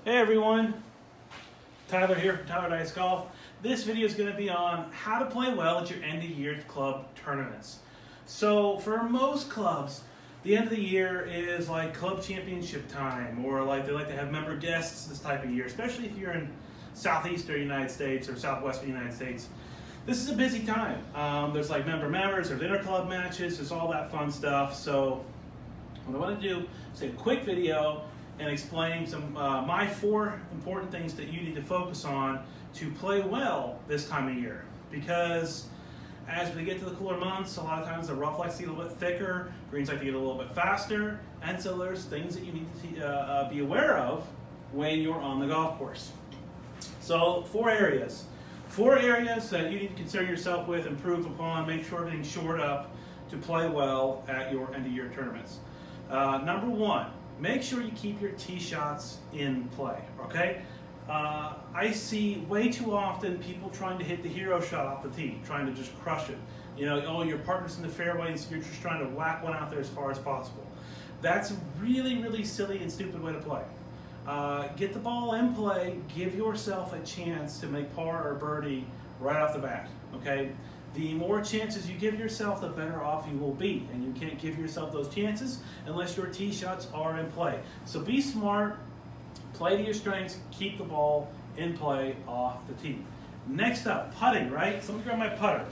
Hey everyone, Tyler here from Tyler Dice Golf. This video is going to be on how to play well at your end of year club tournaments. So for most clubs, the end of the year is like club championship time, or like they like to have member guests this type of year, especially if you're in southeastern United States or southwestern United States. This is a busy time. There's like members, there's inter-club matches, there's all that fun stuff. So what I want to do is take a quick video and explain some my 4 important things that you need to focus on to play well this time of year. Because as we get to the cooler months, a lot of times the rough likes to get a little bit thicker, greens like to get a little bit faster, and so there's things that you need to be aware of when you're on the golf course. So 4 areas that you need to concern yourself with, improve upon, make sure everything's shored up to play well at your end of year tournaments. Number 1, make sure you keep your tee shots in play, okay? I see way too often people trying to hit the hero shot off the tee, trying to just crush it. You know, oh, your partner's in the fairway and so you're just trying to whack one out there as far as possible. That's a really, really silly and stupid way to play. Get the ball in play, give yourself a chance to make par or birdie right off the bat, okay? The more chances you give yourself, the better off you will be. And you can't give yourself those chances unless your tee shots are in play. So be smart, play to your strengths, keep the ball in play off the tee. Next up, putting, right? So let me grab my putter.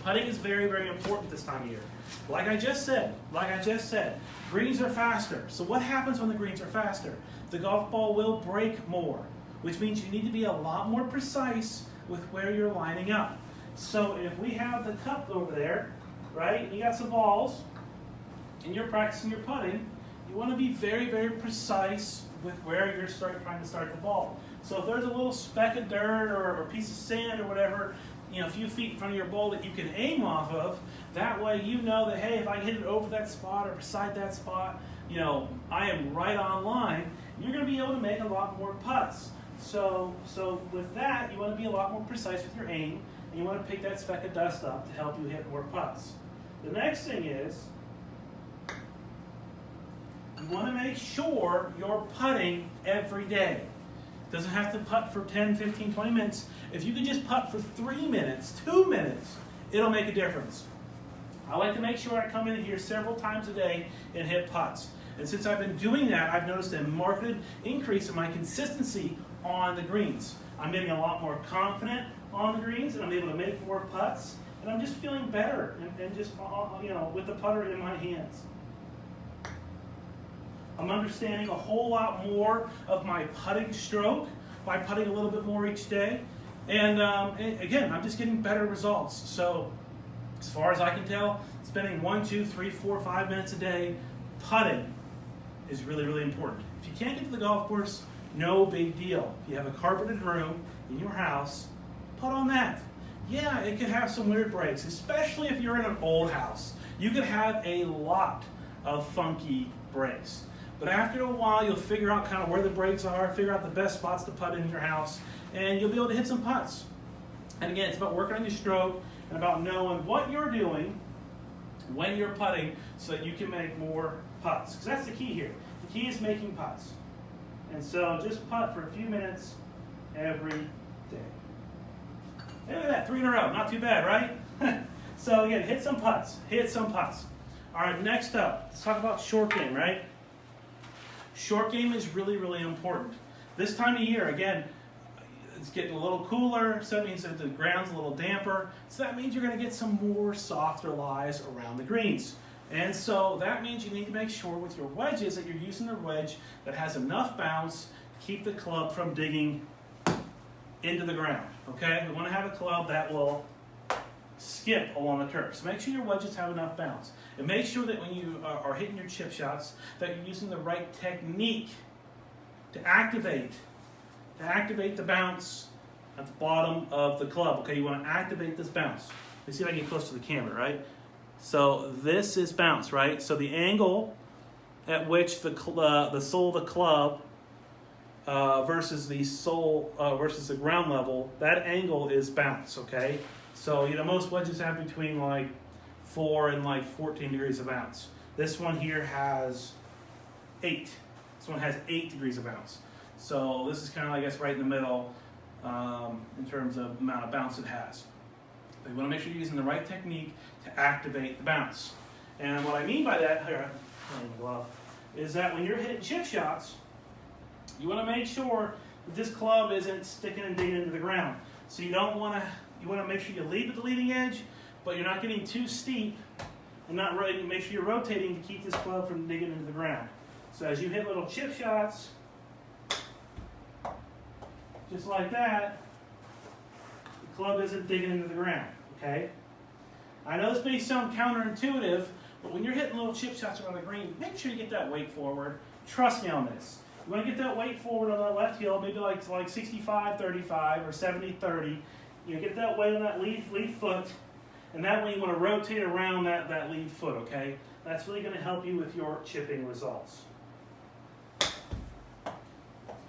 Putting is very, very important this time of year. Like I just said, greens are faster. So what happens when the greens are faster? The golf ball will break more, which means you need to be a lot more precise with where you're lining up. So if we have the cup over there, right, you got some balls, and you're practicing your putting, you want to be very, very precise with where you're trying to start the ball. So if there's a little speck of dirt or a piece of sand or whatever, you know, a few feet in front of your ball that you can aim off of, that way you know that, hey, if I hit it over that spot or beside that spot, you know, I am right on line. You're going to be able to make a lot more putts. So with that, you want to be a lot more precise with your aim, and you want to pick that speck of dust up to help you hit more putts. The next thing is, you want to make sure you're putting every day. Doesn't have to putt for 10, 15, 20 minutes. If you can just putt for 3 minutes, 2 minutes, it'll make a difference. I like to make sure I come in here several times a day and hit putts. And since I've been doing that, I've noticed a marked increase in my consistency on the greens. I'm getting a lot more confident on the greens, and I'm able to make more putts, and I'm just feeling better and just, you know, with the putter in my hands. I'm understanding a whole lot more of my putting stroke by putting a little bit more each day. And again, I'm just getting better results. So as far as I can tell, spending 1, 2, 3, 4, 5 minutes a day putting is really, really important. If you can't get to the golf course, no big deal. If you have a carpeted room in your house, putt on that. Yeah, it could have some weird breaks, especially if you're in an old house. You could have a lot of funky breaks. But after a while, you'll figure out kind of where the breaks are, figure out the best spots to putt in your house, and you'll be able to hit some putts. And again, it's about working on your stroke and about knowing what you're doing when you're putting so that you can make more putts. Because that's the key here. The key is making putts. And so just putt for a few minutes every day. Hey, look at that, 3 in a row. Not too bad, right? So again, hit some putts. Hit some putts. All right, next up, let's talk about short game, right? Short game is really, really important. This time of year, again, it's getting a little cooler, so that means that the ground's a little damper. So that means you're going to get some more softer lies around the greens. And so that means you need to make sure with your wedges that you're using a wedge that has enough bounce to keep the club from digging into the ground, okay? We want to have a club that will skip along the turf. So make sure your wedges have enough bounce. And make sure that when you are hitting your chip shots that you're using the right technique to activate the bounce at the bottom of the club. Okay, you want to activate this bounce. Let's see if I can get close to the camera, right? So this is bounce, right? So the angle at which the sole of the club versus the sole versus the ground level, that angle is bounce, okay? So, you know, most wedges have between like 4 and like 14 degrees of bounce. This one here has 8. This one has 8 degrees of bounce. So this is kind of, I guess, right in the middle in terms of the amount of bounce it has. But you want to make sure you're using the right technique to activate the bounce. And what I mean by that, here, is that when you're hitting chip shots, you want to make sure that this club isn't sticking and digging into the ground. So you want to make sure you lead with the leading edge, but you're not getting too steep, and make sure you're rotating to keep this club from digging into the ground. So as you hit little chip shots, just like that, the club isn't digging into the ground, okay? I know this may sound counterintuitive, but when you're hitting little chip shots around the green, make sure you get that weight forward. Trust me on this. You want to get that weight forward on that left heel, maybe like 65-35 or 70-30. You know, get that weight on that lead foot, and that way you want to rotate around that lead foot, okay? That's really going to help you with your chipping results.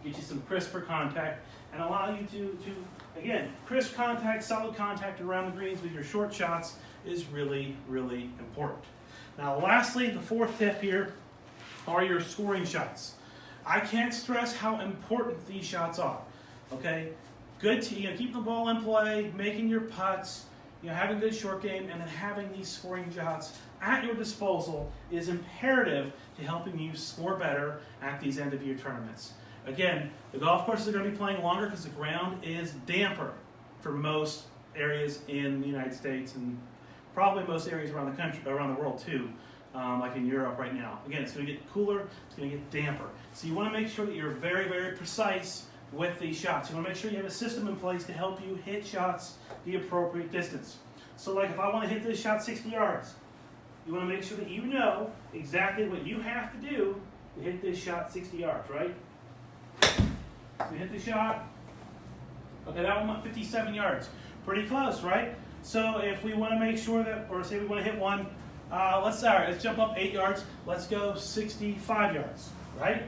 Get you some crisper contact and allow you to again, crisp contact, solid contact around the greens with your short shots is really, really important. Now lastly, the fourth tip here are your scoring shots. I can't stress how important these shots are, okay? Good to, keep the ball in play, making your putts, having a good short game, and then having these scoring shots at your disposal is imperative to helping you score better at these end-of-year tournaments. Again, the golf courses are going to be playing longer because the ground is damper for most areas in the United States and probably most areas around the country, around the world too, like in Europe right now. Again, it's going to get cooler, it's going to get damper. So you want to make sure that you're very, very precise with these shots. You want to make sure you have a system in place to help you hit shots the appropriate distance. So like if I want to hit this shot 60 yards, you want to make sure that you know exactly what you have to do to hit this shot 60 yards, right? So we hit the shot. Okay, that one went 57 yards. Pretty close, right? So if we want to make sure that, or say we want to hit one, let's jump up 8 yards. Let's go 65 yards, right?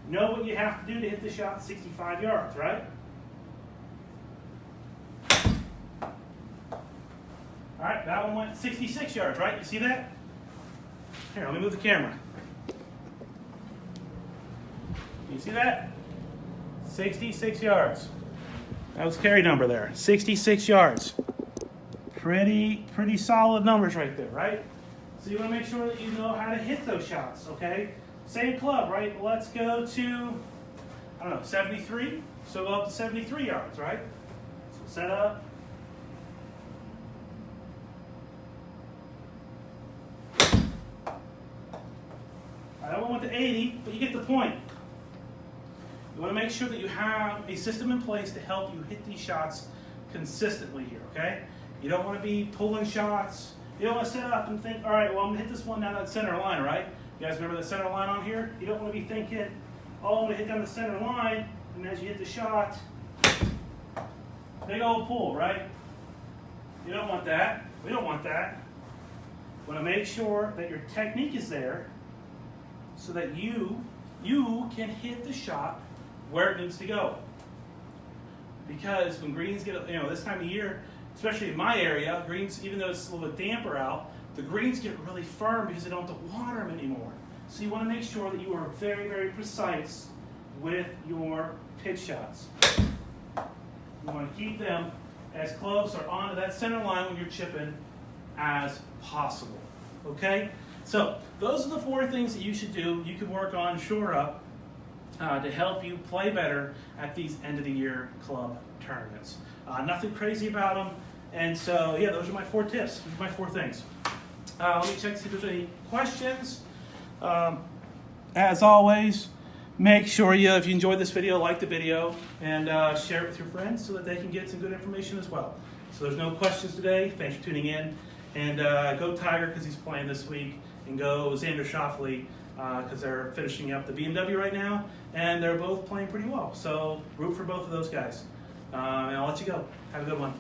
Know what you have to do to hit the shot 65 yards, right? All right, that one went 66 yards, right? You see that? Here, let me move the camera. You see that? 66 yards. That was carry number there. 66 yards. Pretty solid numbers right there, right? So you want to make sure that you know how to hit those shots, okay? Same club, right? Let's go to, 73. So go up to 73 yards, right? So set up. That one went to 80, but you get the point. You want to make sure that you have a system in place to help you hit these shots consistently here, okay? You don't want to be pulling shots. You don't want to set up and think, all right, well, I'm going to hit this one down that center line, right? You guys remember the center line on here? You don't want to be thinking, oh, I'm going to hit down the center line, and as you hit the shot, big old pull, right? You don't want that. We don't want that. You want to make sure that your technique is there so that you can hit the shot where it needs to go. Because when greens get, this time of year, especially in my area, greens, even though it's a little bit damper out, the greens get really firm because they don't have to water them anymore. So you want to make sure that you are very, very precise with your pitch shots. You want to keep them as close or onto that center line when you're chipping as possible. Okay? So those are the 4 things that you should do, you can work on, shore up, to help you play better at these end-of-the-year club tournaments. Nothing crazy about them. And so, yeah, those are my 4 tips. Those are my 4 things. Let me check to see if there's any questions. As always, make sure if you enjoyed this video, like the video and share it with your friends so that they can get some good information as well. So there's no questions today. Thanks for tuning in. And go Tiger because he's playing this week. And go Xander Schauffele because they're finishing up the BMW right now. And they're both playing pretty well. So root for both of those guys. And I'll let you go. Have a good one.